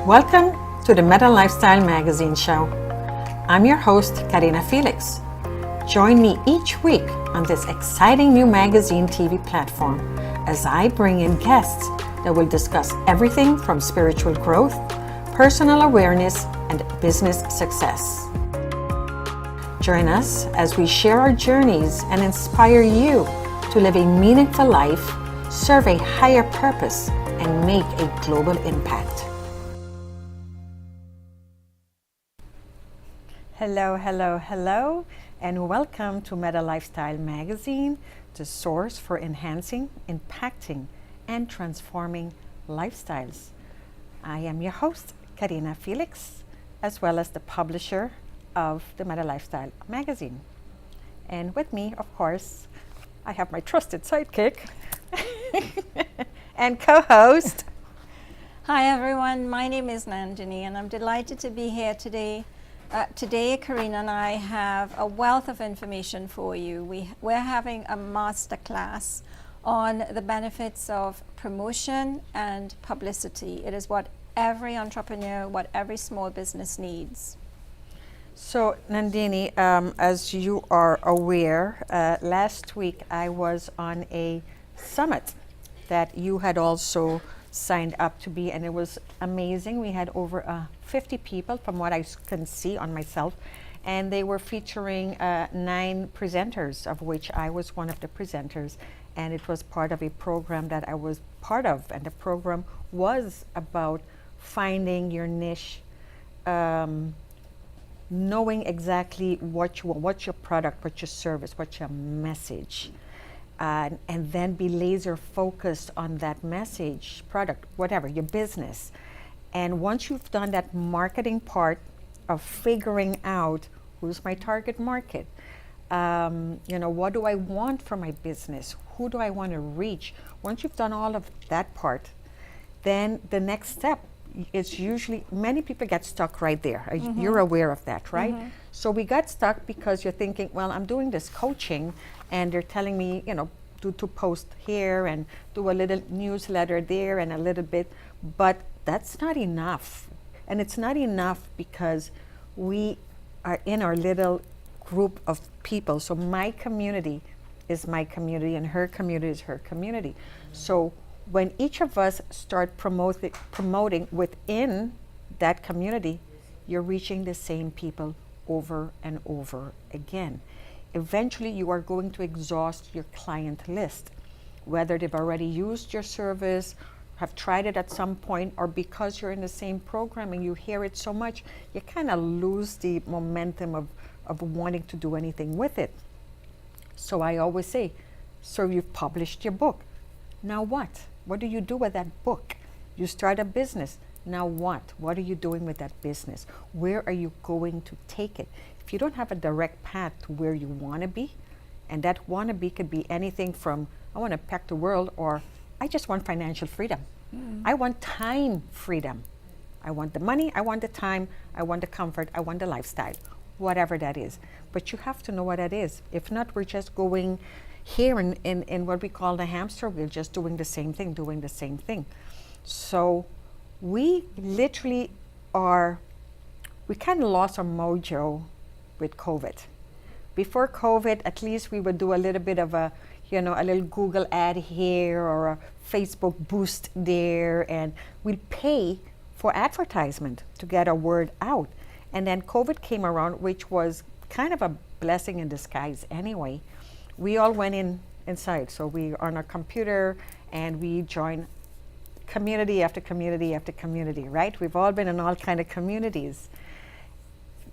Welcome to the Meta Lifestyle Magazine show. I'm your host, Karina Felix. Join me each week on this exciting new magazine TV platform as I bring in guests that will discuss everything from spiritual growth, personal awareness, and business success. Join us as we share our journeys and inspire you to live a meaningful life, serve a higher purpose, and make a global impact. Hello, and welcome to Meta Lifestyle Magazine, the source for enhancing, impacting, and transforming lifestyles. I am your host, Karina Felix, as well as the publisher of the Meta Lifestyle Magazine. And with me, of course, I have my trusted sidekick and co-host. Hi everyone, my name is Nandini and I'm delighted to be here today. Today, Karina and I have a wealth of information for you. We're having a master class on the benefits of promotion and publicity. It is what every entrepreneur, what every small business needs. So, Nandini, as you are aware, last week I was on a summit that you had also signed up to be, and it was amazing. We had over 50 people from what I can see on myself, and they were featuring 9 presenters, of which I was one of the presenters, and it was part of a program that I was part of, and the program was about finding your niche, knowing exactly what you want, what's your product, what's your service, what's your message, and then be laser focused on that message, product, whatever, your business. And once you've done that marketing part of figuring out who's my target market, what do I want for my business, who do I want to reach, once you've done all of that part, then the next step is usually, many people get stuck right there. Mm-hmm. You're aware of that, right? Mm-hmm. So we got stuck because you're thinking, well, I'm doing this coaching and they're telling me, to post here and do a little newsletter there and a little bit, but that's not enough. And it's not enough because we are in our little group of people. So my community is my community and her community is her community. So when each of us start promoting within that community, you're reaching the same people over and over again. Eventually, you are going to exhaust your client list, whether they've already used your service, have tried it at some point, or because you're in the same program and you hear it so much, you kind of lose the momentum of wanting to do anything with it. So I always say, so you've published your book. Now what? What do you do with that book? You start a business. Now what? What are you doing with that business? Where are you going to take it? If you don't have a direct path to where you want to be, and that want to be could be anything from, I want to pack the world, or I just want financial freedom. I want time freedom. I want the money, I want the time, I want the comfort, I want the lifestyle, whatever that is. But you have to know what that is. If not, we're just going here in what we call the hamster wheel, just doing the same thing. So we literally we kind of lost our mojo with COVID. Before COVID, at least we would do a little bit of a little Google ad here or a Facebook boost there, and we'd pay for advertisement to get our word out. And then COVID came around, which was kind of a blessing in disguise anyway. We all went inside. So we are on our computer and we joined community after community after community, right? We've all been in all kind of communities.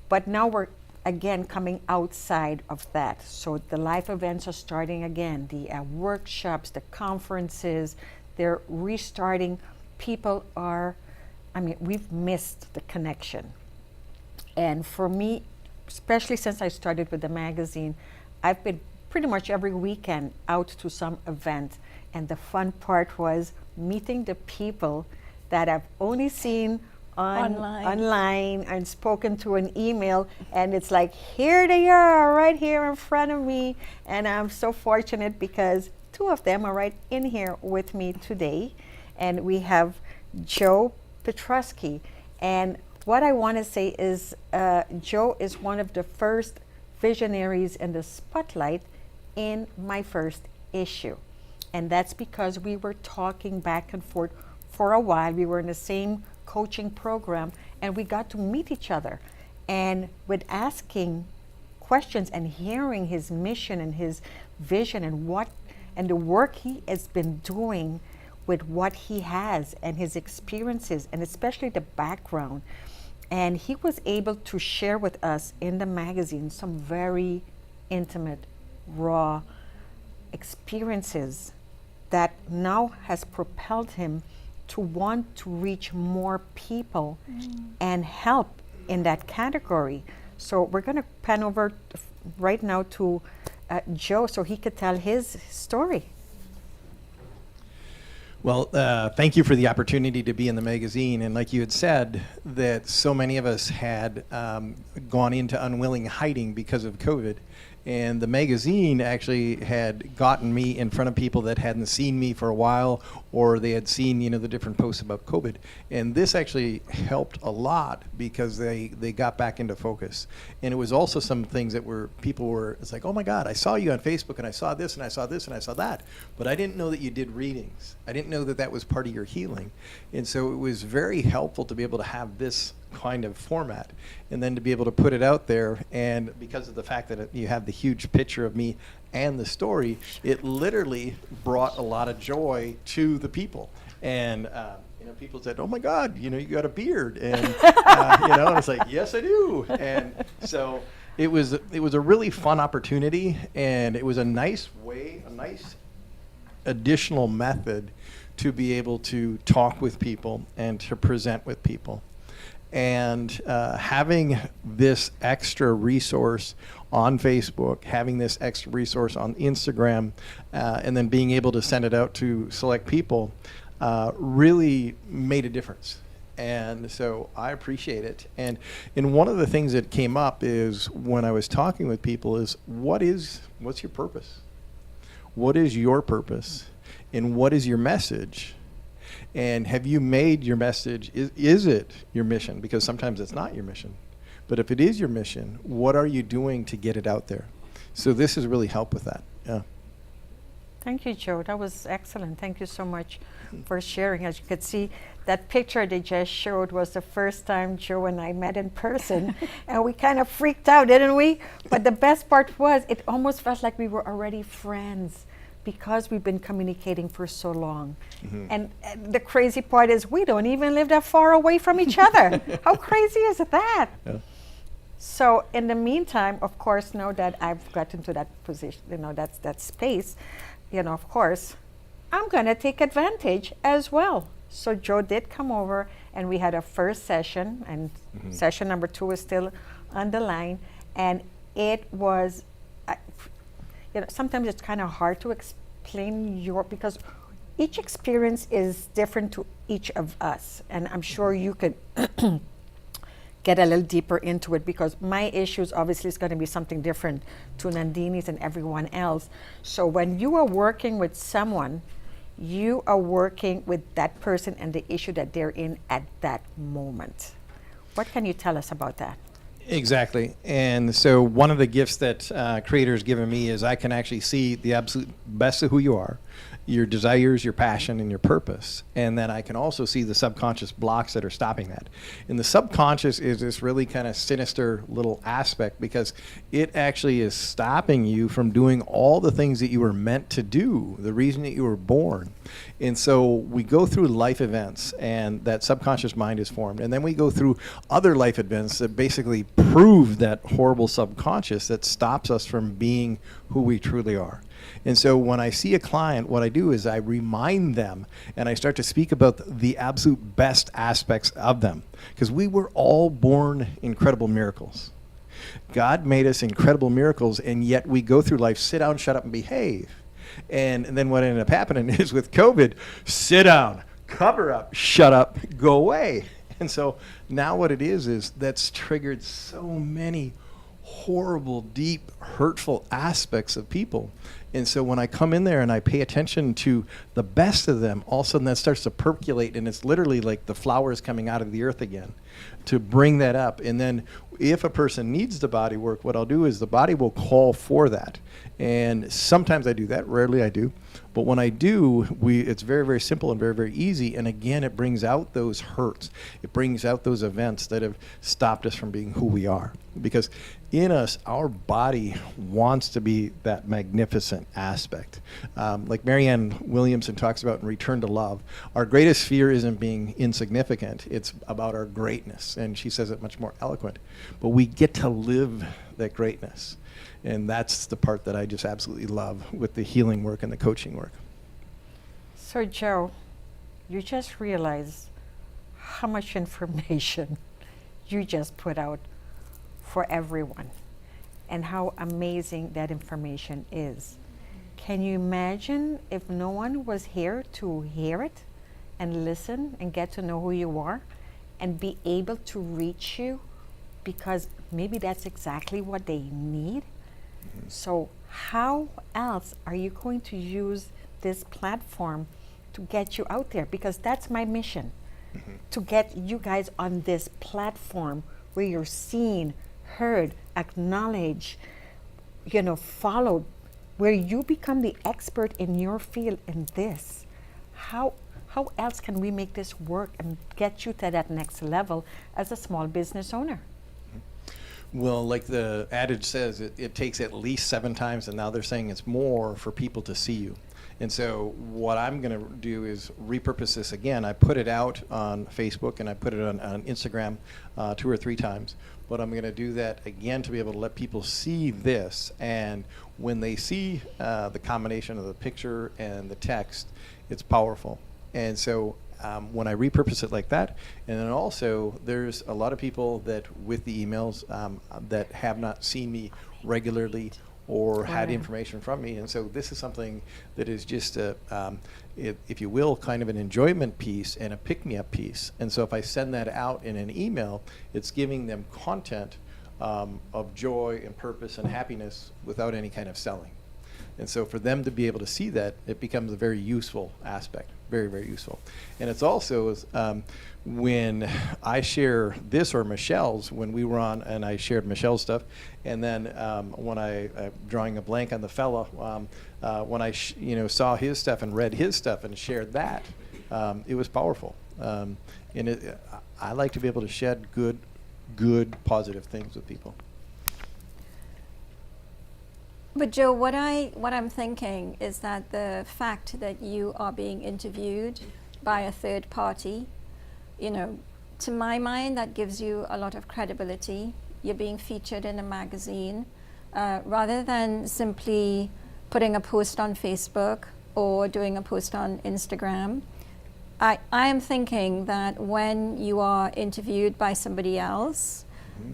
But now we're again coming outside of that. So the live events are starting again. The workshops, the conferences, they're restarting. We've missed the connection. And for me, especially since I started with the magazine, I've been pretty much every weekend out to some event. And the fun part was meeting the people that I've only seen online and spoken to an email, and it's like, here they are right here in front of me. And I'm so fortunate because 2 of them are right in here with me today. And we have Joe Petrusky, And what I want to say is Joe is one of the first visionaries in the spotlight in my first issue. And that's because we were talking back and forth for a while. We were in the same coaching program, and we got to meet each other. And with asking questions and hearing his mission and his vision and the work he has been doing with what he has and his experiences, and especially the background. And he was able to share with us in the magazine some very intimate, raw experiences that now has propelled him to want to reach more people and help in that category. So we're going to pan over right now to Joe so he could tell his story. Well, thank you for the opportunity to be in the magazine. And like you had said, that so many of us had gone into unwilling hiding because of COVID. And the magazine actually had gotten me in front of people that hadn't seen me for a while, or they had seen, the different posts about COVID. And this actually helped a lot because they got back into focus. And it was also some things that it's like, oh my God, I saw you on Facebook and I saw this and I saw this and I saw that. But I didn't know that you did readings. I didn't know that that was part of your healing. And so it was very helpful to be able to have this kind of format and then to be able to put it out there. And because of the fact that you have the huge picture of me and the story, it literally brought a lot of joy to the people. And people said, oh my God, you got a beard. And and it's like, yes I do. And so it was a really fun opportunity, and it was a nice additional method to be able to talk with people and to present with people. And having this extra resource on Facebook, having this extra resource on Instagram, and then being able to send it out to select people really made a difference. And so I appreciate it. And one of the things that came up is when I was talking with people is, what's your purpose? What is your purpose? And what is your message? And have you made your message, is it your mission? Because sometimes it's not your mission. But if it is your mission, what are you doing to get it out there? So this has really helped with that. Yeah. Thank you, Joe. That was excellent. Thank you so much for sharing. As you could see, that picture they just showed was the first time Joe and I met in person. And we kind of freaked out, didn't we? But the best part was it almost felt like we were already friends, because we've been communicating for so long. Mm-hmm. And the crazy part is we don't even live that far away from each other. How crazy is that? Yeah. So in the meantime, of course, now that I've gotten to that position, that space, of course, I'm gonna take advantage as well. So Joe did come over and we had a first session, and session number 2 is still on the line. And it was, sometimes it's kind of hard to explain because each experience is different to each of us. And I'm sure you could get a little deeper into it, because my issues obviously is going to be something different to Nandini's and everyone else. So when you are working with someone, you are working with that person and the issue that they're in at that moment. What can you tell us about that? Exactly. And so one of the gifts that Creator's given me is I can actually see the absolute best of who you are, your desires, your passion, and your purpose. And then I can also see the subconscious blocks that are stopping that. And the subconscious is this really kind of sinister little aspect, because it actually is stopping you from doing all the things that you were meant to do, the reason that you were born. And so we go through life events, and that subconscious mind is formed. And then we go through other life events that basically prove that horrible subconscious that stops us from being who we truly are. And so when I see a client, what I do is I remind them, and I start to speak about the absolute best aspects of them. Because we were all born incredible miracles. God made us incredible miracles, and yet we go through life, sit down, shut up, and behave. And then what ended up happening is with COVID, sit down, cover up, shut up, go away. And so now what it is that's triggered so many horrible, deep, hurtful aspects of people. And so when I come in there and I pay attention to the best of them, all of a sudden that starts to percolate, and it's literally like the flowers coming out of the earth again to bring that up. And then if a person needs the body work, what I'll do is the body will call for that. And sometimes I do that, rarely I do. But when I do, it's very, very simple and very, very easy. And again, it brings out those hurts. It brings out those events that have stopped us from being who we are. Because in us, our body wants to be that magnificent aspect. Like Marianne Williamson talks about in Return to Love, our greatest fear isn't being insignificant. It's about our greatness. And she says it much more eloquent. But we get to live that greatness. And that's the part that I just absolutely love with the healing work and the coaching work. So Joe, you just realized how much information you just put out for everyone and how amazing that information is. Can you imagine if no one was here to hear it and listen and get to know who you are and be able to reach you, because maybe that's exactly what they need? So how else are you going to use this platform to get you out there? Because that's my mission, to get you guys on this platform where you're seen, heard, acknowledged, followed, where you become the expert in your field in this. How else can we make this work and get you to that next level as a small business owner? Well, like the adage says, it takes at least 7 times, and now they're saying it's more for people to see you. And so what I'm going to do is repurpose this again. I put it out on Facebook and I put it on Instagram 2 or 3 times. But I'm going to do that again to be able to let people see this. And when they see the combination of the picture and the text, it's powerful. And so when I repurpose it like that, and then also there's a lot of people that with the emails that have not seen me regularly or had information from me, and so this is something that is just a, if you will, kind of an enjoyment piece and a pick-me-up piece. And so if I send that out in an email, it's giving them content of joy and purpose and happiness without any kind of selling. And so for them to be able to see that, it becomes a very useful aspect, very, very useful. And it's also when I share this, or Michelle's, when we were on and I shared Michelle's stuff, and then when I'm drawing a blank on the fella, when I saw his stuff and read his stuff and shared that, it was powerful. And I like to be able to shed good, positive things with people. But Joe, what I'm thinking is that the fact that you are being interviewed by a third party, to my mind, that gives you a lot of credibility. You're being featured in a magazine, rather than simply putting a post on Facebook or doing a post on Instagram. I am thinking that when you are interviewed by somebody else,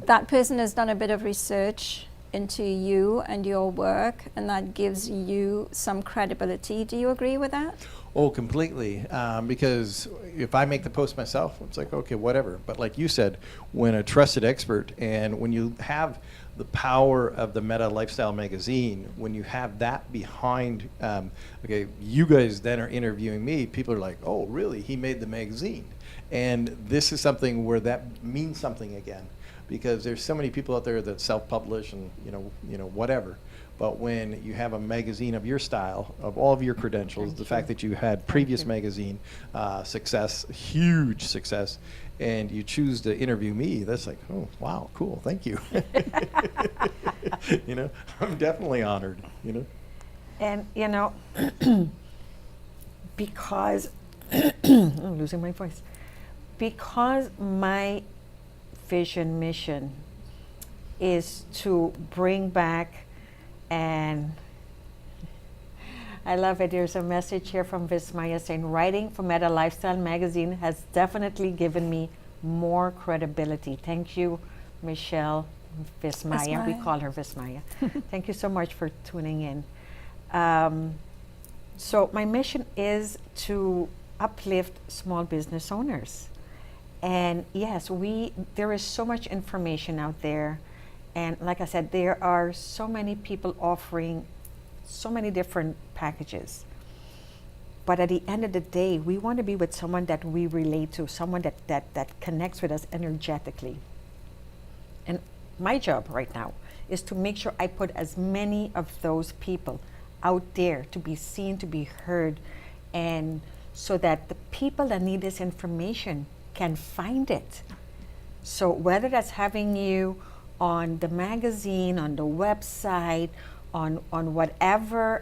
that person has done a bit of research into you and your work, and that gives you some credibility. Do you agree with that? Oh, completely. Because if I make the post myself, it's like, okay, whatever. But like you said, when a trusted expert, and when you have the power of the Meta Lifestyle magazine, when you have that behind, okay, you guys then are interviewing me, people are like, oh, really? He made the magazine. And this is something where that means something again. Because there's so many people out there that self-publish and whatever, but when you have a magazine of your style, of all of your credentials, the fact that you had previous magazine success, huge success, and you choose to interview me, that's like, oh wow, cool, thank you. I'm definitely honored. And because I'm losing my voice, because my vision mission is to bring back, and I love it, there's a message here from Vismaya saying, writing for Meta Lifestyle magazine has definitely given me more credibility. Thank you, Michelle Vismaya. We call her Vismaya. Thank you so much for tuning in. So my mission is to uplift small business owners. And yes, there is so much information out there. And like I said, there are so many people offering so many different packages. But at the end of the day, we want to be with someone that we relate to, someone that connects with us energetically. And my job right now is to make sure I put as many of those people out there to be seen, to be heard, and so that the people that need this information can find it. So whether that's having you on the magazine, on the website, on whatever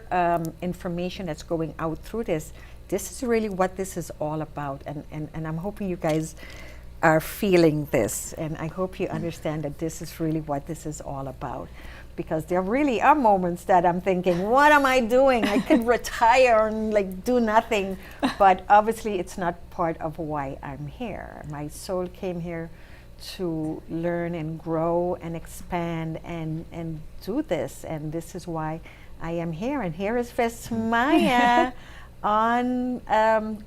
information that's going out through this is really what this is all about. And I'm hoping you guys are feeling this, and I hope you understand that this is really what this is all about. Because there really are moments that I'm thinking, what am I doing? I could retire and like do nothing. But obviously it's not part of why I'm here. My soul came here to learn and grow and expand and do this. And this is why I am here. And here is Vismaya on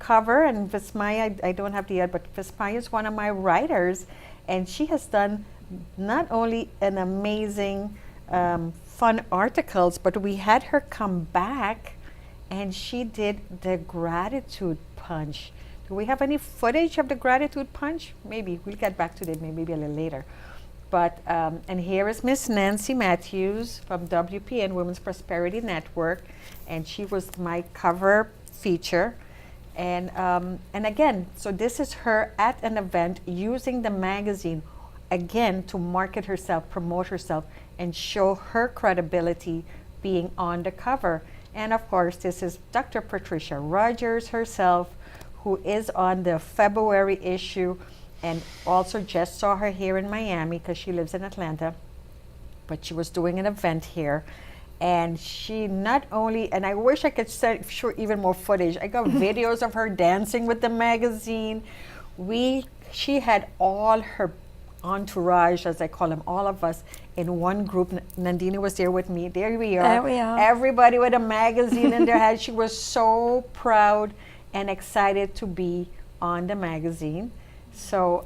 cover. And Vismaya, I don't have the ad, but Vismaya is one of my writers. And she has done not only an amazing fun articles, but we had her come back and she did the gratitude punch. Do we have any footage of the gratitude punch? Maybe we'll get back to that maybe a little later. But and here is Miss Nancy Matthews from WPN Women's Prosperity Network, and she was my cover feature. And again, so this is her at an event using the magazine again to market herself, promote herself, and show her credibility being on the cover. And of course, this is Dr. Patricia Rogers herself, who is on the February issue, and also just saw her here in Miami because she lives in Atlanta, but she was doing an event here. And she not only, and I wish I could show even more footage. I got videos of her dancing with the magazine. She had all her entourage, as I call them, all of us in one group. Nandini was there with me. There we are. There we are. Everybody with a magazine in their hand. She was so proud and excited to be on the magazine. So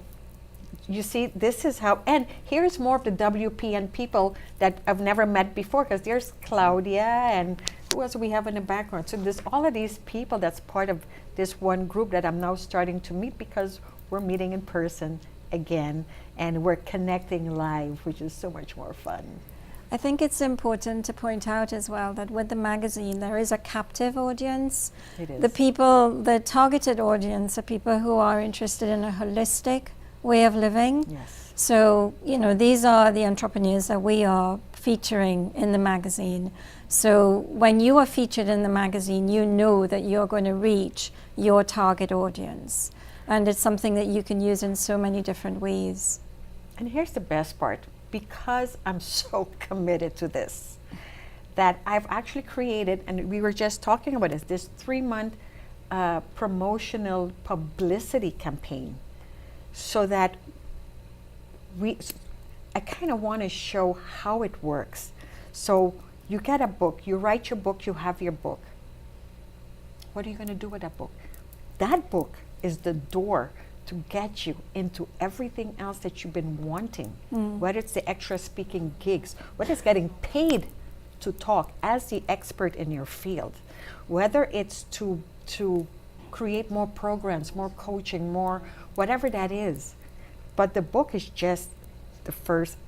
you see, this is how, and here's more of the WPN people that I've never met before, because there's Claudia and who else do we have in the background? So there's all of these people that's part of this one group that I'm now starting to meet because we're meeting in person again and we're connecting live, which is so much more fun. I think it's important to point out as well that with the magazine there is a captive audience. It is. The targeted audience are people who are interested in a holistic way of living. Yes. So, you know, these are the entrepreneurs that we are featuring in the magazine. So when you are featured in the magazine, you know that you're going to reach your target audience. And it's something that you can use in so many different ways. And here's the best part. Because I'm so committed to this, that I've actually created, and we were just talking about this 3-month promotional publicity campaign, so that I kind of want to show how it works. So you get a book, you write your book, you have your book. What are you going to do with that book? That book is the door to get you into everything else that you've been wanting, whether it's the extra speaking gigs, whether it's getting paid to talk as the expert in your field, whether it's to create more programs, more coaching, more whatever that is. But the book is just the first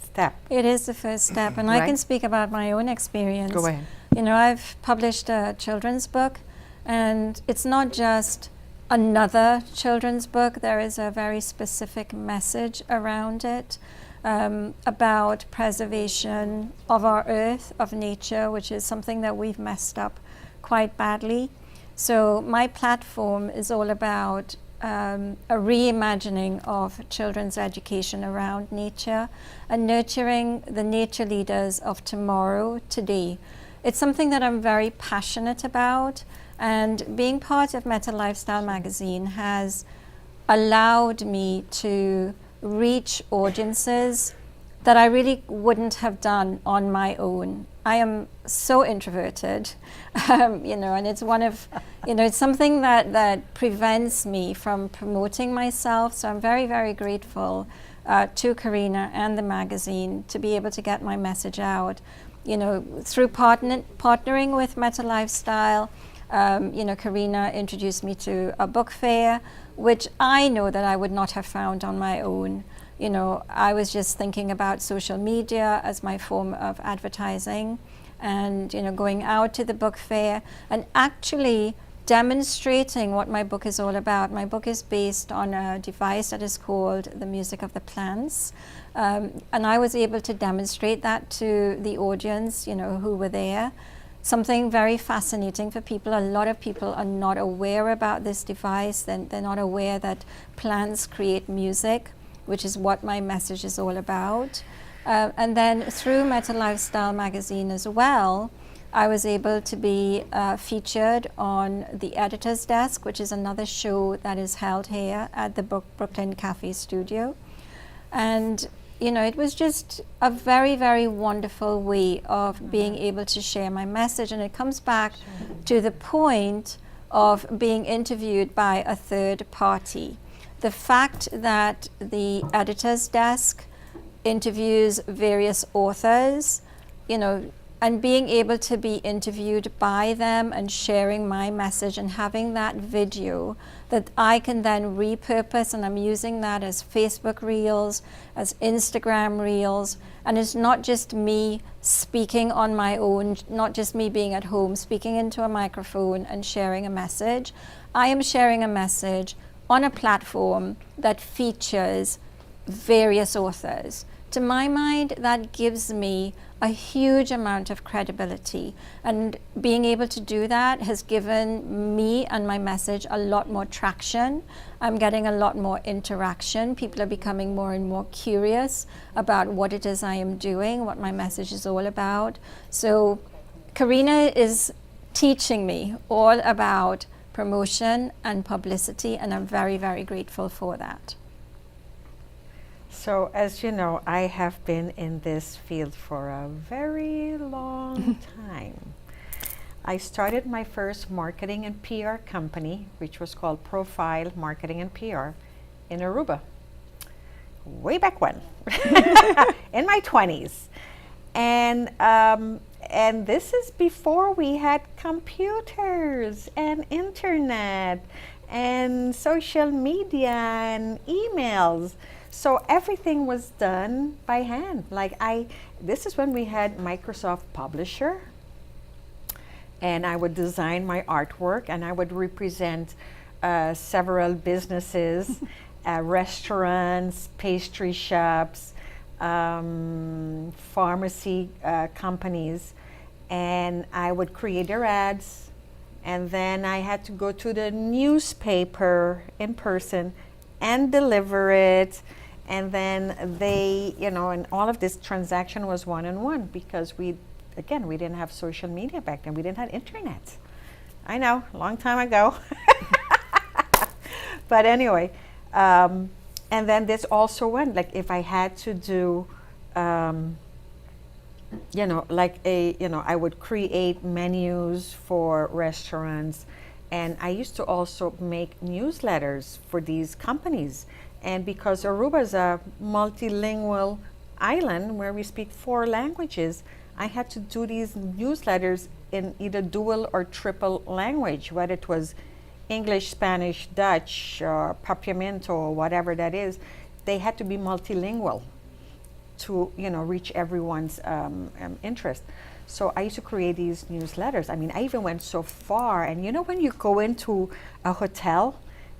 step. It is the first step, and Right. I can speak about my own experience. Go ahead. You know, I've published a children's book, and it's not just another children's book. There is a very specific message around it about preservation of our earth, of nature, which is something that we've messed up quite badly. So my platform is all about a reimagining of children's education around nature and nurturing the nature leaders of tomorrow, today. It's something that I'm very passionate about. And being part of Meta Lifestyle Magazine has allowed me to reach audiences that I really wouldn't have done on my own. I am so introverted, you know, and it's one of, you know, it's something that prevents me from promoting myself. So I'm very, very grateful to Karina and the magazine to be able to get my message out. through partnering with Meta Lifestyle, Karina introduced me to a book fair, which I know that I would not have found on my own. I was just thinking about social media as my form of advertising, and going out to the book fair and actually demonstrating what my book is all about. My book is based on a device that is called the Music of the Plants, and I was able to demonstrate that to the audience, who were there. Something very fascinating for people. A lot of people are not aware about this device. They're not aware that plants create music, which is what my message is all about. And then through Meta Lifestyle magazine as well, I was able to be featured on the Editor's Desk, which is another show that is held here at the Brooklyn Cafe Studio. And it was just a very, very wonderful way of being able to share my message. And it comes back to the point of being interviewed by a third party. The fact that the Editor's Desk interviews various authors, and being able to be interviewed by them and sharing my message and having that video that I can then repurpose, and I'm using that as Facebook Reels, as Instagram Reels, and it's not just me speaking on my own, not just me being at home speaking into a microphone and sharing a message. I am sharing a message on a platform that features various authors. To my mind, that gives me a huge amount of credibility, and being able to do that has given me and my message a lot more traction. I'm getting a lot more interaction. People are becoming more and more curious about what it is I am doing, what my message is all about. So Karina is teaching me all about promotion and publicity, and I'm very, very grateful for that. So as you know, I have been in this field for a very long time. I started my first marketing and PR company, which was called Profile Marketing and PR, in Aruba, way back when, in my 20s. And this is before we had computers and internet and social media and emails. So everything was done by hand. This is when we had Microsoft Publisher, and I would design my artwork, and I would represent several businesses, restaurants, pastry shops, pharmacy companies, and I would create their ads, and then I had to go to the newspaper in person and deliver it. And then they, and all of this transaction was one-on-one, because we didn't have social media back then. We didn't have internet. I know, a long time ago. But anyway, and then this also went, like if I had to do, I would create menus for restaurants. And I used to also make newsletters for these companies. And because Aruba is a multilingual island where we speak 4 languages, I had to do these newsletters in either dual or triple language, whether it was English, Spanish, Dutch, or Papiamento, or whatever that is. They had to be multilingual to reach everyone's interest. So I used to create these newsletters. I mean, I even went so far, and when you go into a hotel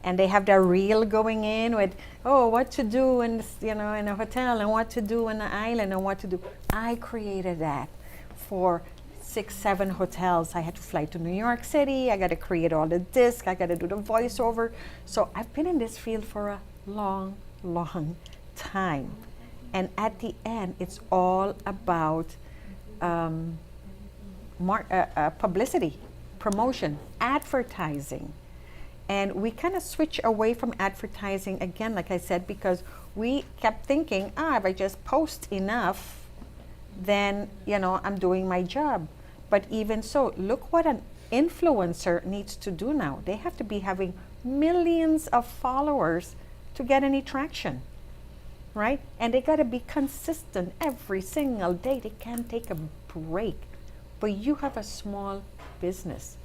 and they have their reel going in with, what to do in a hotel, and what to do in the island, and what to do. I created that for 6, 7 hotels. I had to fly to New York City. I got to create all the discs. I got to do the voiceover. So I've been in this field for a long, long time. And at the end, it's all about publicity, promotion, advertising. And we kind of switch away from advertising again, like I said, because we kept thinking, if I just post enough, then I'm doing my job. But even so, look what an influencer needs to do now. They have to be having millions of followers to get any traction, right? And they got to be consistent every single day. They can't take a to rake. But you have a small business.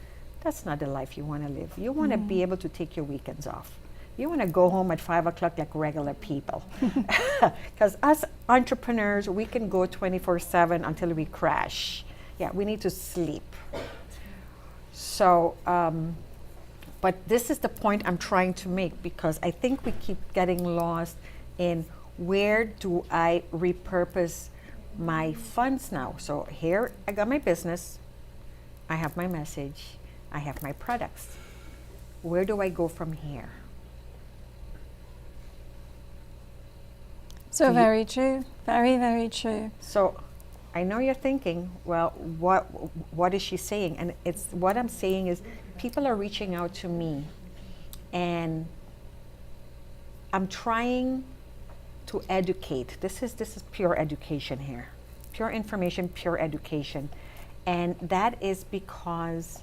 That's not the life you want to live. You want to be able to take your weekends off. You want to go home at 5 o'clock like regular people. Because us entrepreneurs, we can go 24/7 until we crash. Yeah, we need to sleep. So, but this is the point I'm trying to make, because I think we keep getting lost in where do I repurpose my funds now. So here I got my business, I have my message, I have my products. Where do I go from here? So very true, very, very true. So I know you're thinking, well, what is she saying? And it's what I'm saying is people are reaching out to me, and I'm trying to educate. This is pure education here. Pure information, pure education. And that is because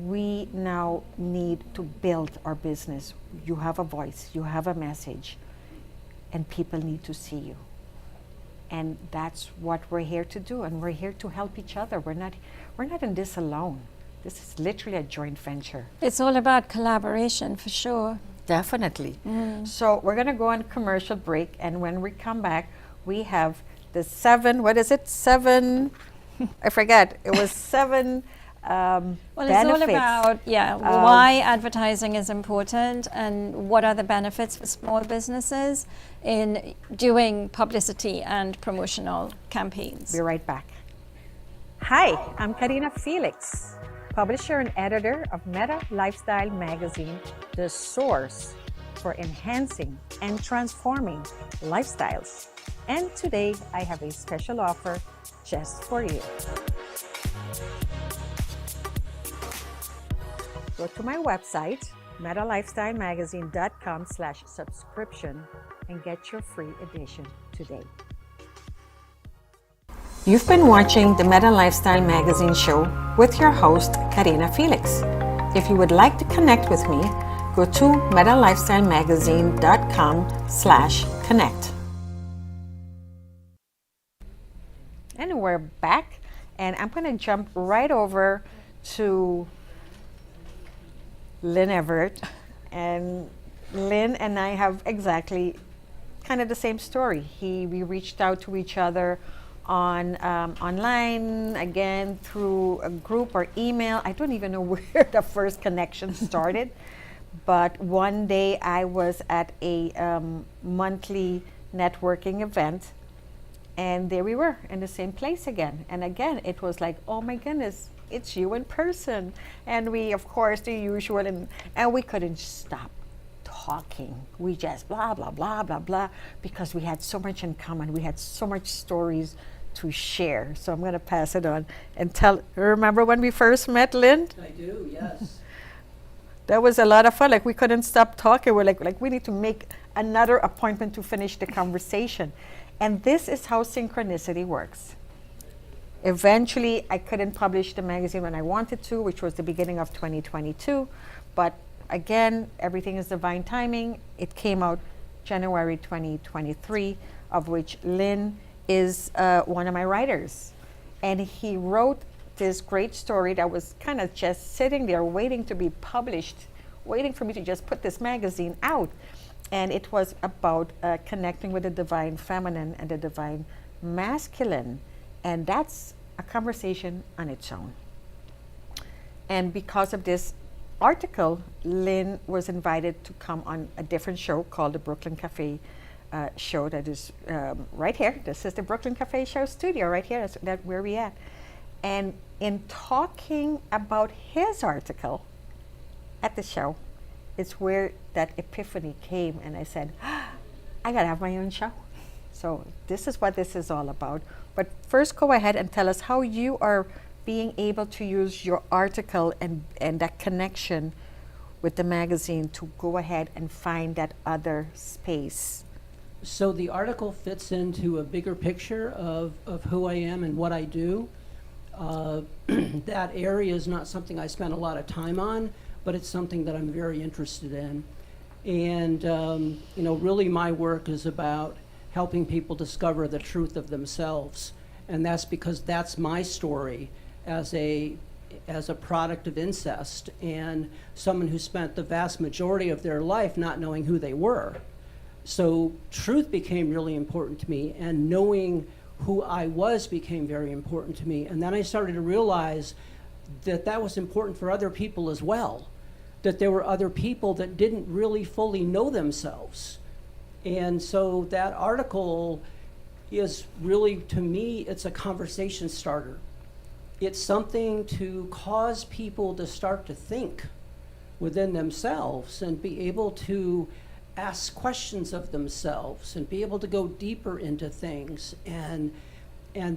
we now need to build our business. You have a voice, you have a message, and people need to see you. And that's what we're here to do, and we're here to help each other. We're not in this alone. This is literally a joint venture. It's all about collaboration, for sure. Definitely. So we're going to go on commercial break, and when we come back, we have the seven, I forget, it was seven Well, benefits. it's all about, why advertising is important and what are the benefits for small businesses in doing publicity and promotional campaigns. Be right back. Hi, I'm Karina Felix, publisher and editor of Meta Lifestyle Magazine, the source for enhancing and transforming lifestyles. And today I have a special offer just for you. Go to my website, metalifestylemagazine.com/subscription, and get your free edition today. You've been watching the Meta Lifestyle Magazine show with your host, Karina Felix. If you would like to connect with me, go to metalifestylemagazine.com/connect. And we're back, and I'm going to jump right over to Lynn Everett. And Lynn and I have exactly kind of the same story. We reached out to each other on online, again through a group or email. I don't even know where the first connection started, but one day I was at a monthly networking event, and there we were in the same place again. And again, it was like, oh my goodness, it's you in person. And we, of course, the usual, and we couldn't stop talking. We just blah, blah, blah, blah, blah, because we had so much in common. We had so much stories to share. So I'm going to pass it on and remember when we first met, Lynn? I do, yes. That was a lot of fun. Like, we couldn't stop talking. We're like we need to make another appointment to finish the conversation. And this is how synchronicity works. Eventually, I couldn't publish the magazine when I wanted to, which was the beginning of 2022. But again, everything is divine timing. It came out January 2023, of which Lynn is one of my writers. And he wrote this great story that was kind of just sitting there waiting to be published, waiting for me to just put this magazine out. And it was about connecting with the divine feminine and the divine masculine. And that's a conversation on its own. And because of this article, Lynn was invited to come on a different show called the Brooklyn Cafe show that is right here. This is the Brooklyn Cafe show studio right here. That's where we at. And in talking about his article at the show, it's where that epiphany came, and I said, I gotta have my own show. So this is what this is all about. But first, go ahead and tell us how you are being able to use your article and that connection with the magazine to go ahead and find that other space. So the article fits into a bigger picture of who I am and what I do. That area is not something I spend a lot of time on, but it's something that I'm very interested in. And really my work is about helping people discover the truth of themselves and that's because that's my story as a product of incest and someone who spent the vast majority of their life not knowing who they were. So truth became really important to me, and knowing who I was became very important to me. And then I started to realize that that was important for other people as well, that there were other people that didn't really fully know themselves. And so that article is really, to me, it's a conversation starter. It's something to cause people to start to think within themselves and be able to ask questions of themselves and be able to go deeper into things. And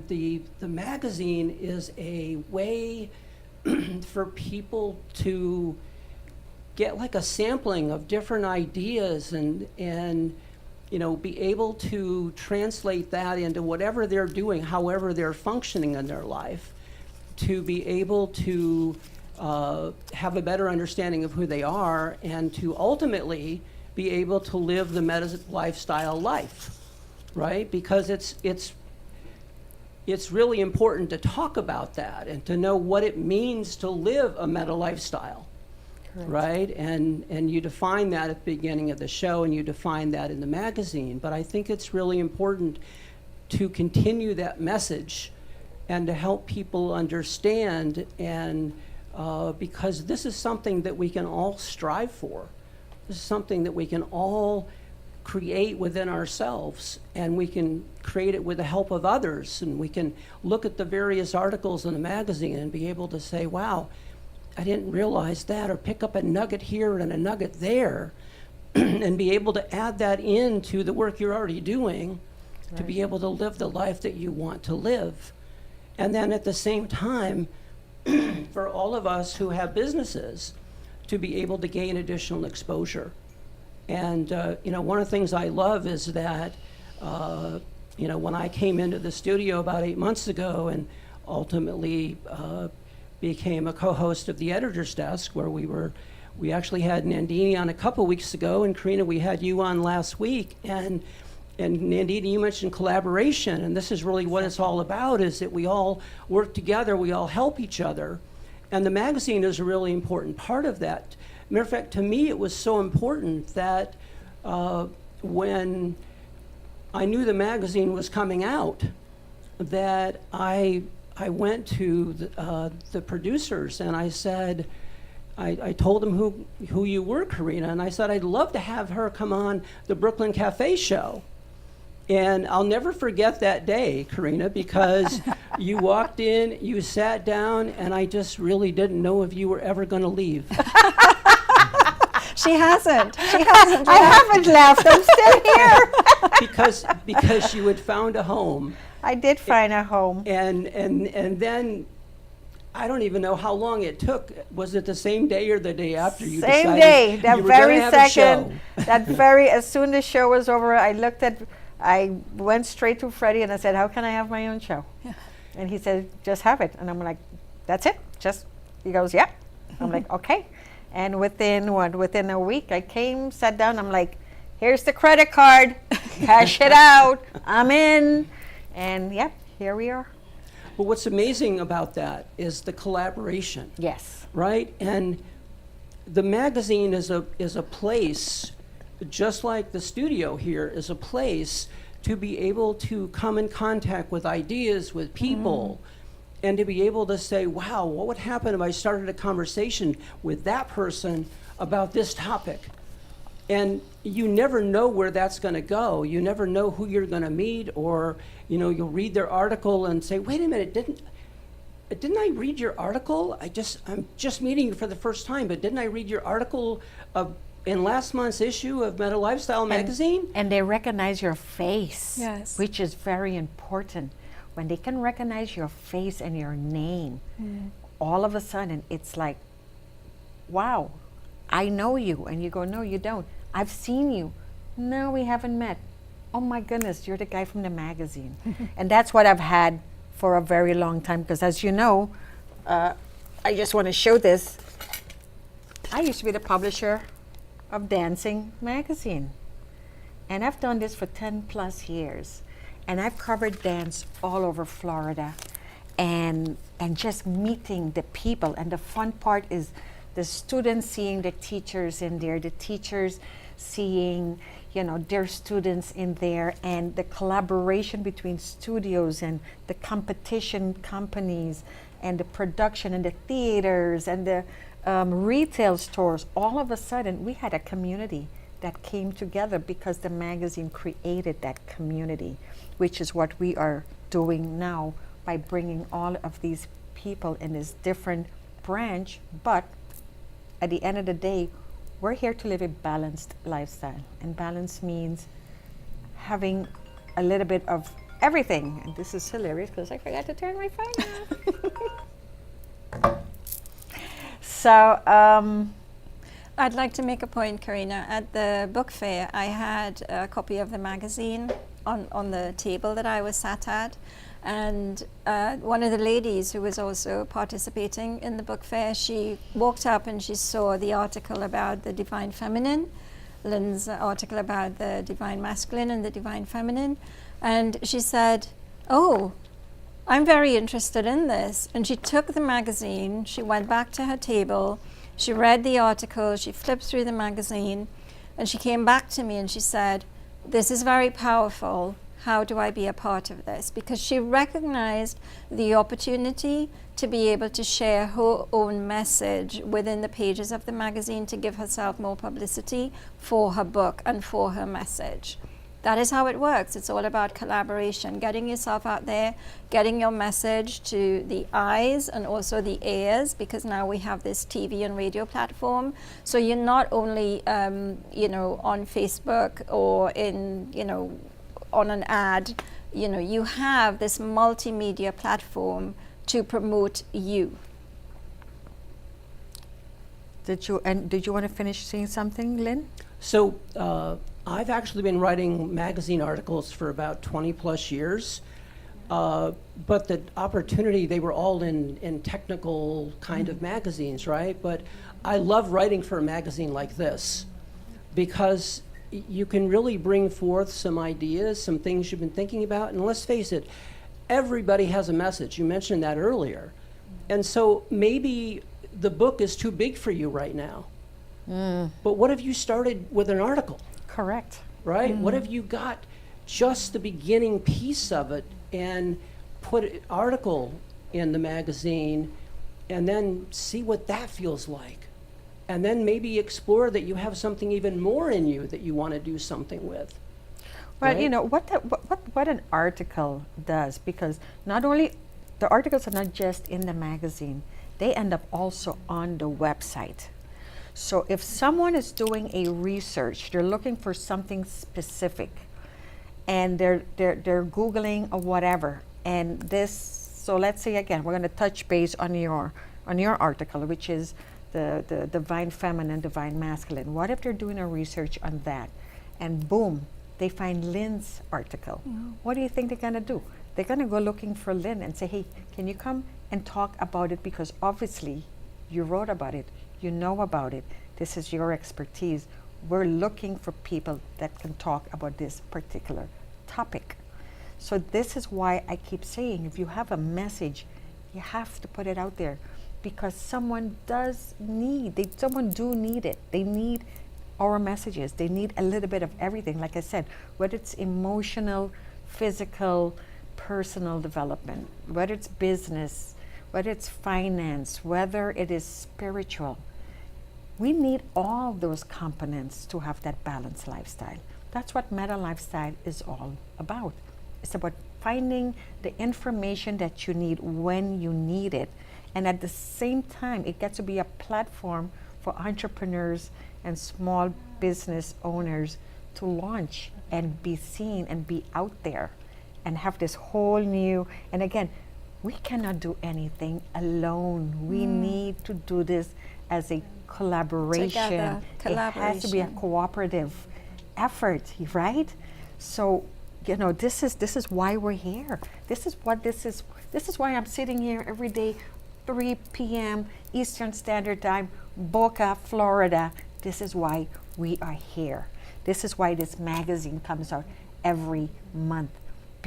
the magazine is a way for people to get like a sampling of different ideas and you know, be able to translate that into whatever they're doing, however they're functioning in their life, to be able to have a better understanding of who they are, and to ultimately be able to live the meta lifestyle life, right? Because it's really important to talk about that and to know what it means to live a meta lifestyle. Correct. Right? And you define that at the beginning of the show, and you define that in the magazine. But I think it's really important to continue that message and to help people understand, and because this is something that we can all strive for. This is something that we can all create within ourselves, and we can create it with the help of others, and we can look at the various articles in the magazine and be able to say, wow, I didn't realize that, or pick up a nugget here and a nugget there, and be able to add that into the work you're already doing, right, to be able to live the life that you want to live. And then at the same time, for all of us who have businesses, to be able to gain additional exposure. And you know, one of the things I love is that you know, when I came into the studio about 8 months ago and ultimately became a co-host of the Editor's Desk, where we actually had Nandini on a couple weeks ago, and Karina, we had you on last week, and Nandini, you mentioned collaboration, and this is really what it's all about, is that we all work together, we all help each other, and the magazine is a really important part of that. Matter of fact, to me, it was so important that when I knew the magazine was coming out, that I went to the producers and I said, I told them who you were, Karina, and I said I'd love to have her come on the Brooklyn Cafe show. And I'll never forget that day, Karina, because you walked in, you sat down, and I just really didn't know if you were ever going to leave. She hasn't. I haven't left. I'm still here. because you had found a home. I did find a home. And then I don't even know how long it took. Was it the same day or the day after you decided Same day, that you were very gonna have a second, show? as soon as the show was over, I went straight to Freddie and I said, how can I have my own show? Yeah. And he said, just have it. And I'm like, that's it? He goes, yeah. I'm like, okay. And within a week, I came, sat down, I'm like, here's the credit card, cash it out, I'm in. And yeah, here we are. But what's amazing about that is the collaboration. Yes. Right? And the magazine is a place, just like the studio here is a place to be able to come in contact with ideas, with people, and to be able to say, wow, what would happen if I started a conversation with that person about this topic? And you never know where that's going to go. You never know who you're going to meet, or you'll read their article and say, wait a minute, didn't I read your article? I'm just meeting you for the first time, but didn't I read your article in last month's issue of Meta Lifestyle magazine? And they recognize your face, yes, which is very important. When they can recognize your face and your name, all of a sudden it's like, wow, I know you. And you go, no, you don't. I've seen you. No, we haven't met. Oh my goodness, you're the guy from the magazine. And that's what I've had for a very long time, because as you know, I just want to show this. I used to be the publisher of Dancing magazine. And I've done this for 10 plus years. And I've covered dance all over Florida, and just meeting the people. And the fun part is the students seeing the teachers in there, the teachers seeing, you know, their students in there, and the collaboration between studios and the competition companies and the production and the theaters and the retail stores. All of a sudden, we had a community that came together because the magazine created that community, which is what we are doing now by bringing all of these people in this different branch. But at the end of the day, we're here to live a balanced lifestyle. And balance means having a little bit of everything. And this is hilarious because I forgot to turn my phone off. So, I'd like to make a point, Karina. At the book fair, I had a copy of the magazine on the table that I was sat at. And one of the ladies who was also participating in the book fair, she walked up and she saw the article about the divine feminine, Lynn's article about the divine masculine and the divine feminine. And she said, "Oh, I'm very interested in this." And she took the magazine, she went back to her table, she read the article, she flipped through the magazine, and she came back to me and she said, "This is very powerful. How do I be a part of this?" Because she recognized the opportunity to be able to share her own message within the pages of the magazine to give herself more publicity for her book and for her message. That is how it works. It's all about collaboration, getting yourself out there, getting your message to the eyes and also the ears, because now we have this TV and radio platform. So you're not only, on Facebook or on an ad, you have this multimedia platform to promote you. did you want to finish saying something, Lynn? So I've actually been writing magazine articles for about 20 plus years, but the opportunity, they were all in technical kind of magazines, right? But I love writing for a magazine like this because you can really bring forth some ideas, some things you've been thinking about, and let's face it, everybody has a message. You mentioned that earlier. And so maybe the book is too big for you right now. But what if you started with an article? Correct. Right? What if you got just the beginning piece of it and put an article in the magazine and then see what that feels like? And then maybe explore that you have something even more in you that you want to do something with. Well, right? you know, what an article does, because not only, the articles are not just in the magazine, they end up also on the website. So if someone is doing a research, they're looking for something specific, and they're Googling or whatever, and this, so let's say again, we're going to touch base on your article, which is the divine feminine, divine masculine. What if they're doing a research on that, and boom, they find Lynn's article? What do you think they're going to do? They're going to go looking for Lynn and say, "Hey, can you come and talk about it? Because obviously you wrote about it, you know about it, this is your expertise. We're looking for people that can talk about this particular topic." So this is why I keep saying, if you have a message, you have to put it out there, because someone do need it. They need our messages. They need a little bit of everything. Like I said, whether it's emotional, physical, personal development, whether it's business, whether it's finance, whether it is spiritual. We need all those components to have that balanced lifestyle. That's what Meta Lifestyle is all about. It's about finding the information that you need when you need it. And at the same time, it gets to be a platform for entrepreneurs and small business owners to launch and be seen and be out there and have this whole new, and again, we cannot do anything alone. We need to do this as a collaboration. Together, It has to be a collaboration. cooperative effort, right? So, you know, this is why we're here. This is why I'm sitting here every day, 3 p.m. Eastern Standard Time, Boca, Florida. This is why we are here. This is why this magazine comes out every month,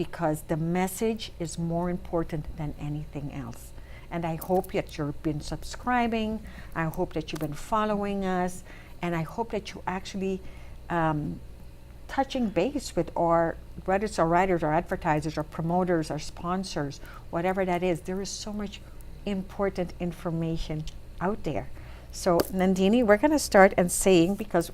because the message is more important than anything else. And I hope that you've been subscribing. I hope that you've been following us. And I hope that you actually touching base with our, whether it's our writers or advertisers or promoters or sponsors, whatever that is. There is so much important information out there. So Nandini, we're going to start and saying, because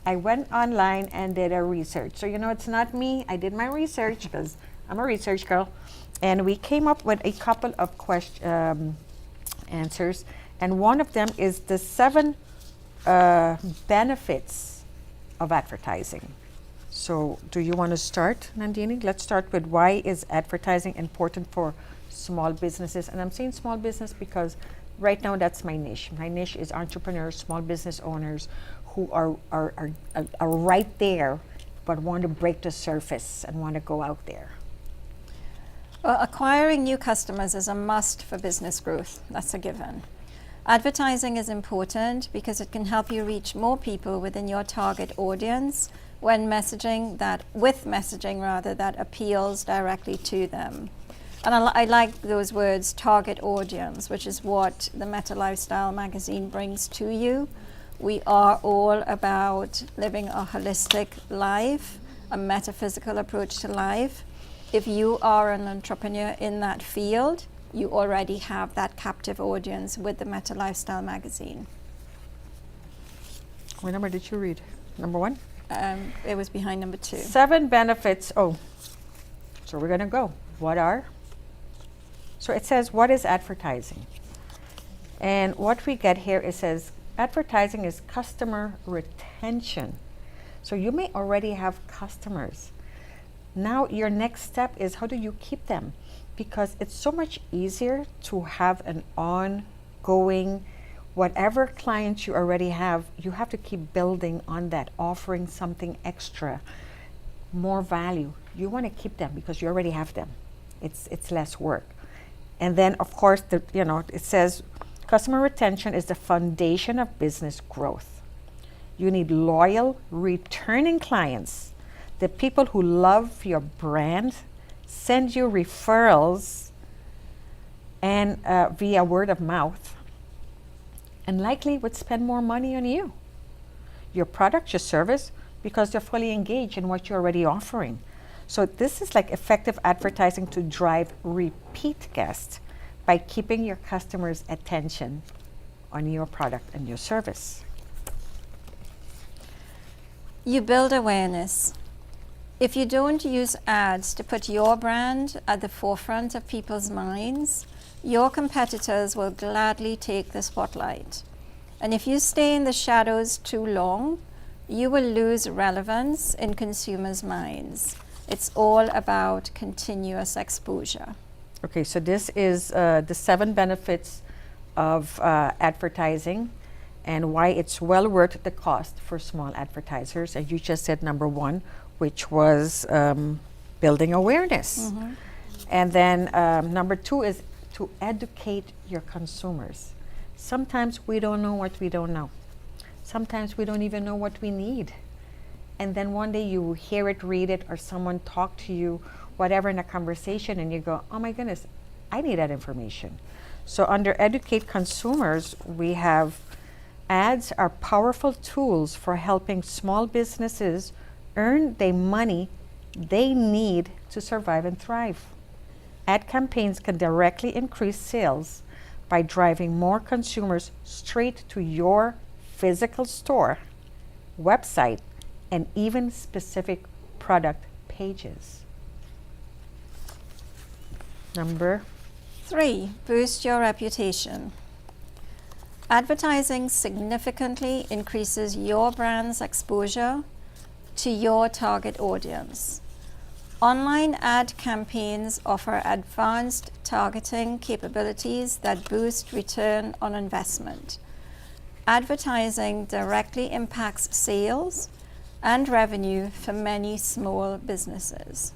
I went online and did a research. So, you know, it's not me. I did my research because I'm a research girl. And we came up with a couple of answers. And one of them is the 7 benefits of advertising. So do you want to start, Nandini? Let's start with why is advertising important for small businesses? And I'm saying small business because right now that's my niche. My niche is entrepreneurs, small business owners who are right there but want to break the surface and want to go out there. Well, acquiring new customers is a must for business growth. That's a given. Advertising is important because it can help you reach more people within your target audience when messaging that appeals directly to them. And I like those words, target audience, which is what the Meta Lifestyle magazine brings to you. We are all about living a holistic life, a metaphysical approach to life. If you are an entrepreneur in that field, you already have that captive audience with the Meta Lifestyle magazine. What number did you read? Number 1? It was behind number 2. 7 benefits. Oh, so we're going to go. What are? So it says, what is advertising? And what we get here, it says, advertising is customer retention. So you may already have customers. Now your next step is how do you keep them? Because it's so much easier to have an ongoing, whatever clients you already have, you have to keep building on that, offering something extra, more value. You want to keep them because you already have them. It's less work. And then of course, it says customer retention is the foundation of business growth. You need loyal, returning clients, the people who love your brand, send you referrals and via word of mouth, and likely would spend more money on you, your product, your service, because they're fully engaged in what you're already offering. So this is like effective advertising to drive repeat guests by keeping your customers' attention on your product and your service. You build awareness. If you don't use ads to put your brand at the forefront of people's minds, your competitors will gladly take the spotlight. And if you stay in the shadows too long, you will lose relevance in consumers' minds. It's all about continuous exposure. Okay, so this is the 7 benefits of advertising and why it's well worth the cost for small advertisers. And you just said number 1, which was building awareness. Mm-hmm. And then number 2 is to educate your consumers. Sometimes we don't know what we don't know. Sometimes we don't even know what we need. And then one day you hear it, read it, or someone talk to you, whatever, in a conversation, and you go, oh my goodness, I need that information. So under educate consumers, we have ads are powerful tools for helping small businesses earn the money they need to survive and thrive. Ad campaigns can directly increase sales by driving more consumers straight to your physical store, website, and even specific product pages. Number 3, boost your reputation. Advertising significantly increases your brand's exposure to your target audience. Online ad campaigns offer advanced targeting capabilities that boost return on investment. Advertising directly impacts sales and revenue for many small businesses.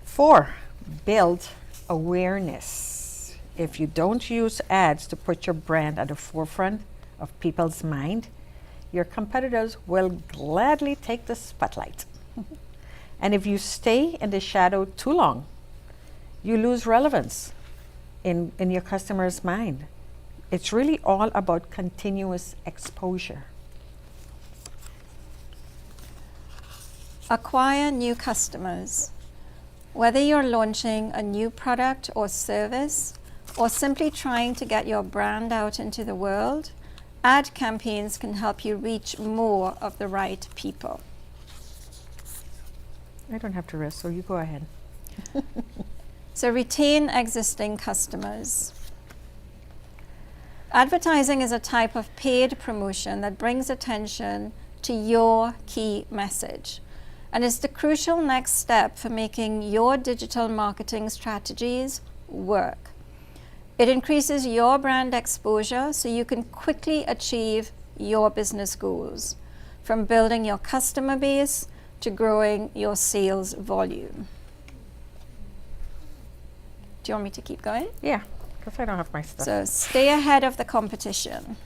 4, build awareness. If you don't use ads to put your brand at the forefront of people's mind, your competitors will gladly take the spotlight. And if you stay in the shadow too long, you lose relevance in your customer's mind. It's really all about continuous exposure. Acquire new customers. Whether you're launching a new product or service, or simply trying to get your brand out into the world, ad campaigns can help you reach more of the right people. I don't have to rest, so you go ahead. So retain existing customers. Advertising is a type of paid promotion that brings attention to your key message, and is the crucial next step for making your digital marketing strategies work. It increases your brand exposure so you can quickly achieve your business goals, from building your customer base to growing your sales volume. Do you want me to keep going? Yeah, because I don't have my stuff. So stay ahead of the competition.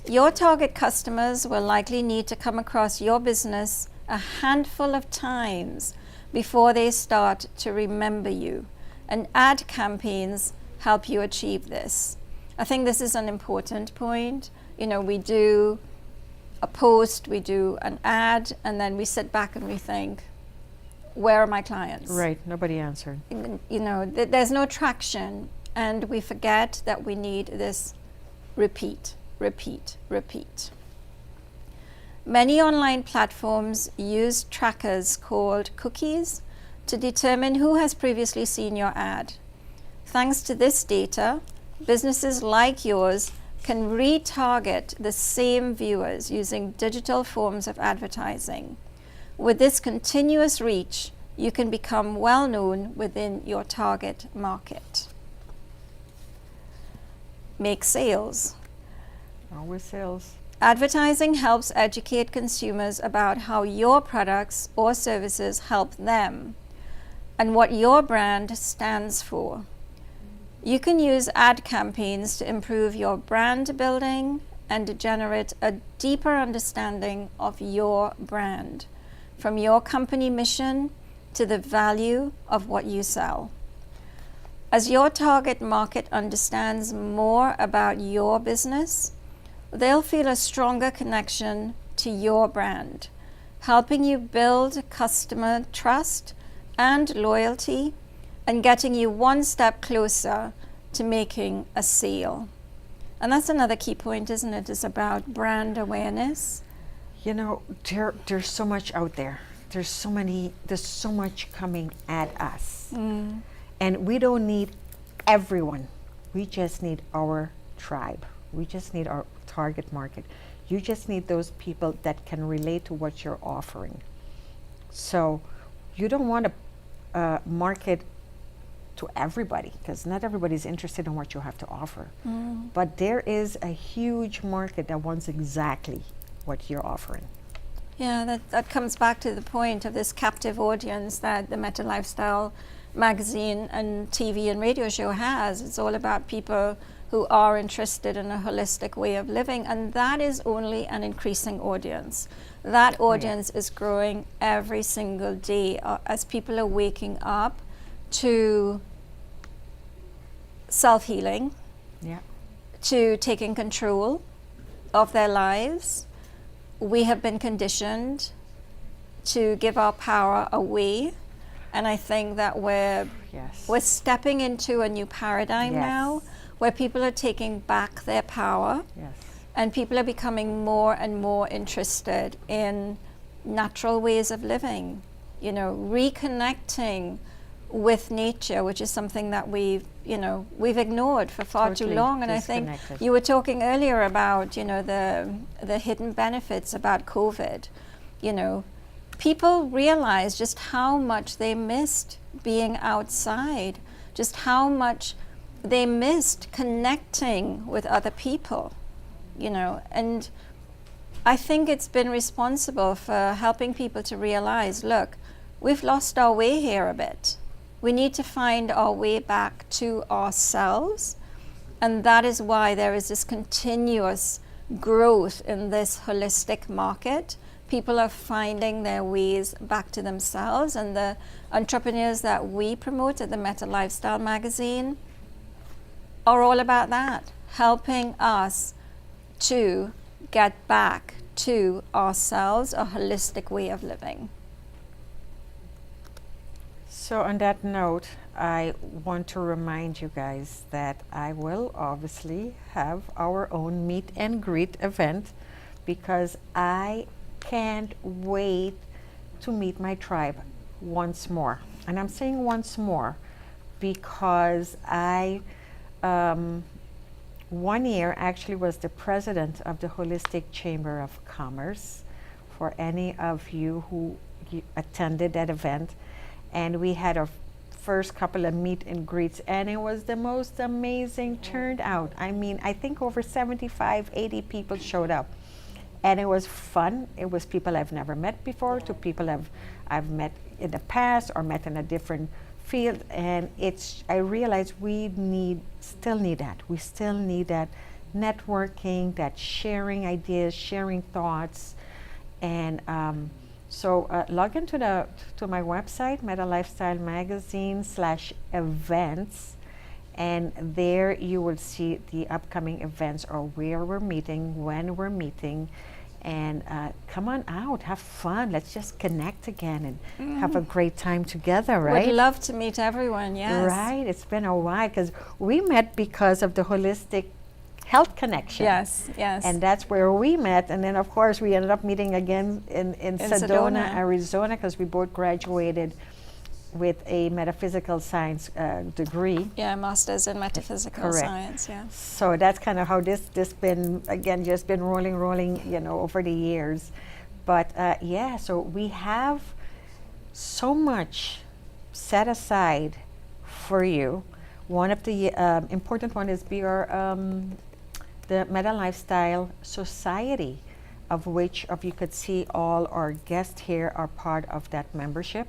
Your target customers will likely need to come across your business a handful of times before they start to remember you, and ad campaigns help you achieve this. I think this is an important point. You know, we do a post, we do an ad, and then we sit back and we think, where are my clients? Right, nobody answered. You know, there's no traction, and we forget that we need this repeat, repeat, repeat. Many online platforms use trackers called cookies to determine who has previously seen your ad. Thanks to this data, businesses like yours can retarget the same viewers using digital forms of advertising. With this continuous reach, you can become well known within your target market. Make sales. Always sales. Advertising helps educate consumers about how your products or services help them and what your brand stands for. You can use ad campaigns to improve your brand building and to generate a deeper understanding of your brand, from your company mission to the value of what you sell. As your target market understands more about your business, they'll feel a stronger connection to your brand, helping you build customer trust and loyalty, and getting you one step closer to making a sale. And that's another key point, isn't it? It's about brand awareness. You know, there's so much out there. There's so much coming at us. And we don't need everyone. We just need our tribe. We just need our target market. You just need those people that can relate to what you're offering. So you don't want to market to everybody, because not everybody's interested in what you have to offer. But there is a huge market that wants exactly what you're offering. Yeah, that comes back to the point of this captive audience that the Meta Lifestyle magazine and TV and radio show has. It's all about people who are interested in a holistic way of living, and that is only an increasing audience. That audience is growing every single day as people are waking up to self-healing, to taking control of their lives. We have been conditioned to give our power away, and I think that we're stepping into a new paradigm now, where people are taking back their power, and people are becoming more and more interested in natural ways of living, you know, reconnecting with nature, which is something that we've ignored for far too long. And I think you were talking earlier about, you know, the hidden benefits about COVID. You know, people realized just how much they missed being outside, just how much they missed connecting with other people, you know. And I think it's been responsible for helping people to realize, look, we've lost our way here a bit. We need to find our way back to ourselves, and that is why there is this continuous growth in this holistic market People are finding their ways back to themselves, and the entrepreneurs that we promote at the Meta Lifestyle Magazine are all about that, helping us to get back to ourselves, a holistic way of living. So on that note, I want to remind you guys that I will obviously have our own meet and greet event, because I can't wait to meet my tribe once more. And I'm saying once more because I, 1 year actually was the president of the Holistic Chamber of Commerce, for any of you who attended that event. And we had our first couple of meet and greets, and it was the most amazing turnout. I mean, I think over 75, 80 people showed up. And it was fun. It was people I've never met before to people I've met in the past or met in a different field. And I realized we still need that. We still need that networking, that sharing ideas, sharing thoughts. And so log into to my website, Meta Lifestyle Magazine /events, and there you will see the upcoming events, or where we're meeting, when we're meeting. And come on out, have fun. Let's just connect again and have a great time together, right? Would love to meet everyone, yes. Right, it's been a while, because we met because of the Holistic Health Connection. Yes, yes. And that's where we met. And then, of course, we ended up meeting again in Sedona, Arizona, because we both graduated with a metaphysical science degree. Yeah, master's in metaphysical Correct. science, yeah. So that's kind of how this been, again, just been rolling, over the years. But yeah, so we have so much set aside for you. One of the important one is the Meta Lifestyle Society, of which you could see all our guests here are part of that membership.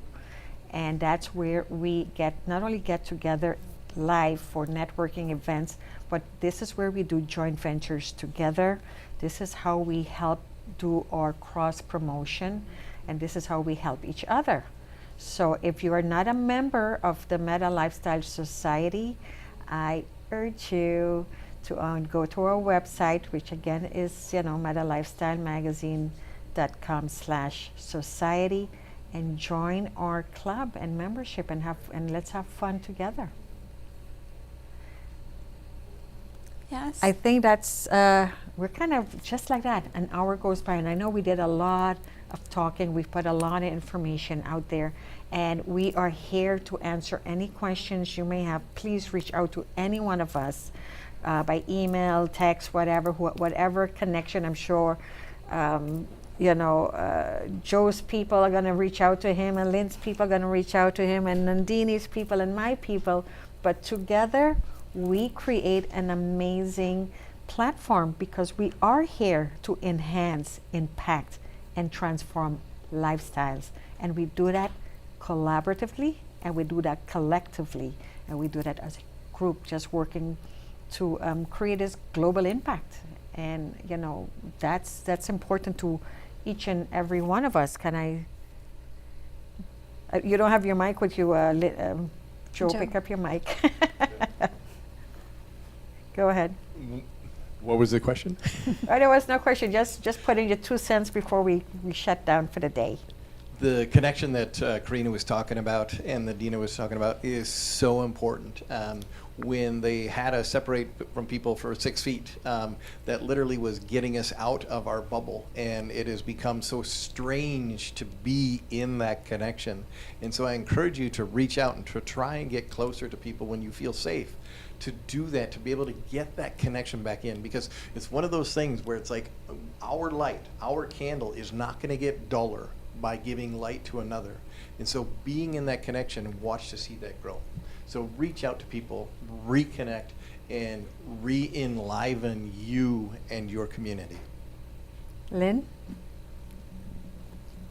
And that's where we not only get together live for networking events, but this is where we do joint ventures together. This is how we help do our cross promotion, and this is how we help each other. So if you are not a member of the Meta Lifestyle Society, I urge you to go to our website, which again is metalifestylemagazine.com/society, and join our club and membership, and let's have fun together. Yes. I think that's we're kind of just like that. An hour goes by, and I know we did a lot of talking. We've put a lot of information out there, and we are here to answer any questions you may have. Please reach out to any one of us by email, text, whatever connection. I'm sure Joe's people are going to reach out to him, and Lynn's people are going to reach out to him, and Nandini's people and my people. But together we create an amazing platform, because we are here to enhance, impact, and transform lifestyles. And we do that collaboratively, and we do that collectively, and we do that as a group, just working to create this global impact. And that's important to each and every one of us. Can I? You don't have your mic with you, Joe. Pick up your mic. Go ahead. What was the question? Oh, there was no question. Just put in your 2 cents before we shut down for the day. The connection that Karina was talking about and that Dina was talking about is so important. When they had us separate from people for 6 feet, that literally was getting us out of our bubble, and it has become so strange to be in that connection. And so I encourage you to reach out and to try and get closer to people when you feel safe, to do that, to be able to get that connection back in, because it's one of those things where it's like our light, our candle is not going to get duller by giving light to another. And so being in that connection, watch to see that grow. So reach out to people, reconnect, and re-enliven you and your community. Lynn?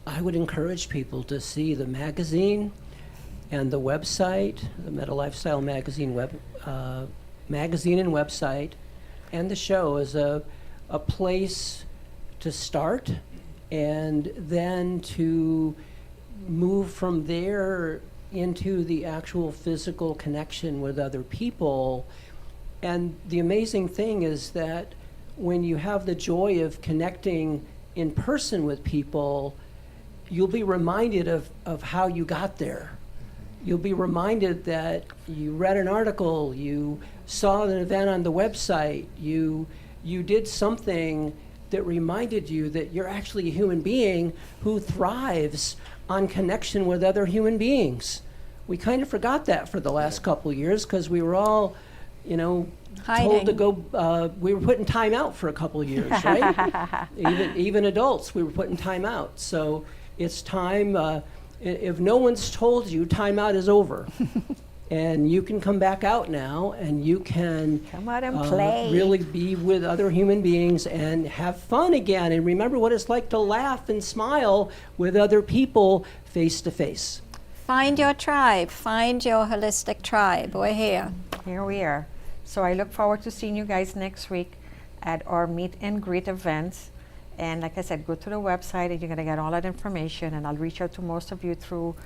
I would encourage people to see the magazine and the website, the Meta Lifestyle Magazine magazine and website, and the show as a place to start and then to move from there into the actual physical connection with other people. And the amazing thing is that when you have the joy of connecting in person with people, you'll be reminded of how you got there. You'll be reminded that you read an article, you saw an event on the website, you did something that reminded you that you're actually a human being who thrives on connection with other human beings. We kind of forgot that for the last couple of years because we were all, told to Hiding. go. We were putting time out for a couple of years, right? even adults, we were putting time out. So it's time. If no one's told you, time out is over. And you can come back out now, and you can Come out and play. really be with other human beings and have fun again. And remember what it's like to laugh and smile with other people face to face. Find your tribe. Find your holistic tribe. We're here. Here we are. So I look forward to seeing you guys next week at our meet and greet events. And like I said, go to the website and you're going to get all that information. And I'll reach out to most of you through,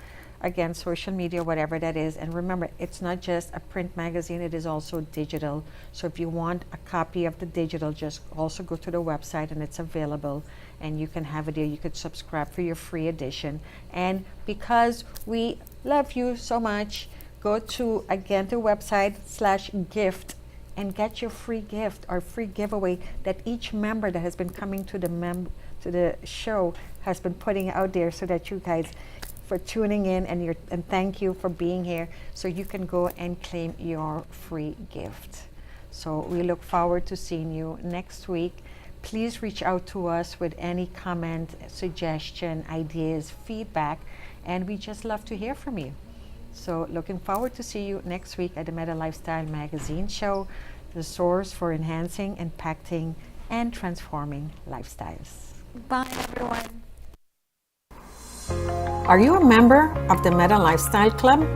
again, social media, whatever that is. And remember, it's not just a print magazine, it is also digital. So if you want a copy of the digital, just also go to the website and it's available. And you can have it there. You could subscribe for your free edition. And because we love you so much, go to, again, the website /gift and get your free gift or free giveaway that each member that has been coming to the show has been putting out there, so that you guys for tuning in and thank you for being here, so you can go and claim your free gift. So we look forward to seeing you next week. Please reach out to us with any comment, suggestion, ideas, feedback, and we just love to hear from you. So looking forward to see you next week at the Meta Lifestyle Magazine Show, the source for enhancing, impacting, and transforming lifestyles. Bye, everyone. Are you a member of the Meta Lifestyle Club?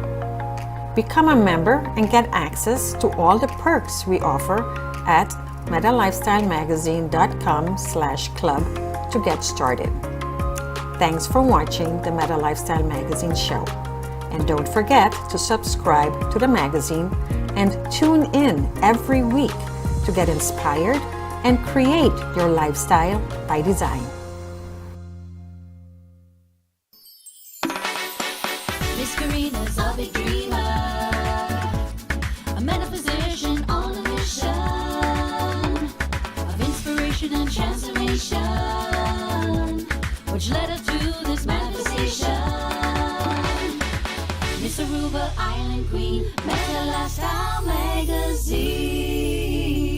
Become a member and get access to all the perks we offer at metalifestylemagazine.com/club to get started. Thanks for watching the Meta Lifestyle Magazine Show. And don't forget to subscribe to the magazine and tune in every week to get inspired and create your lifestyle by design. Miss Karina's a big dreamer, a metaphysician on a mission of inspiration and transformation, which led her to this manifestation. Miss Aruba, Island Queen, Meta Lifestyle Magazine.